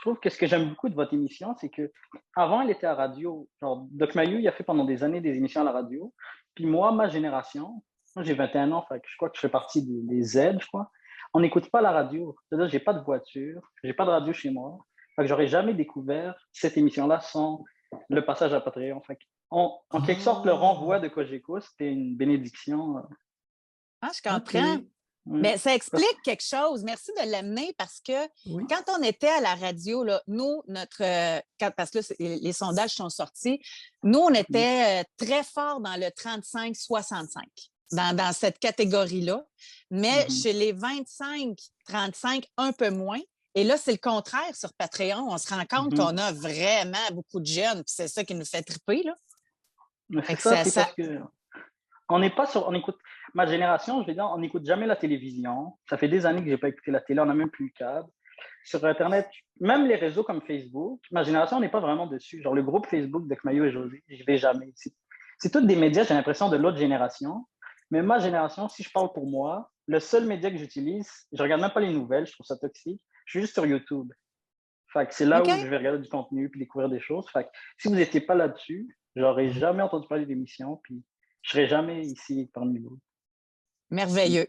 je trouve que ce que j'aime beaucoup de votre émission, c'est que avant, elle était à radio. Genre, Doc Mayou, il a fait pendant des années des émissions à la radio. Puis moi, ma génération, moi j'ai 21 ans, fait que je crois que je fais partie des Z, je crois. On n'écoute pas la radio. C'est-à-dire, j'ai pas de voiture, j'ai pas de radio chez moi. Fait que j'aurais jamais découvert cette émission-là sans le passage à Patreon. Fait que en quelque sorte, le Ah! renvoi de Cogeco, c'était une bénédiction. Ah, je OK. comprends. Ouais. Mais ça Parce- explique quelque chose. Merci de l'amener parce que Oui. quand on était à la radio, là, nous, parce que là, les sondages sont sortis, nous, on était très fort dans le 35-65, dans cette catégorie-là. Mais Mhm. chez les 25-35, un peu moins. Et là, c'est le contraire sur Patreon. On se rend compte Mhm. qu'on a vraiment beaucoup de jeunes, puis c'est ça qui nous fait triper, là. Mais Fait c'est que ça, ça, c'est ça... parce que on écoute, ma génération, je vais dire, on n'écoute jamais la télévision. Ça fait des années que j'ai pas écouté la télé, on n'a même plus le câble. Sur Internet, même les réseaux comme Facebook, ma génération n'est pas vraiment dessus. Genre le groupe Facebook de Mayo et José, je vais jamais. C'est tous des médias, j'ai l'impression, de l'autre génération. Mais ma génération, si je parle pour moi, le seul média que j'utilise, je regarde même pas les nouvelles, je trouve ça toxique. Je suis juste sur YouTube. Fait que c'est là où je OK? vais regarder du contenu puis découvrir des choses. Fait que si vous n'étiez pas là-dessus, j'aurais jamais entendu parler d'émission puis je serais jamais ici parmi vous. Merveilleux.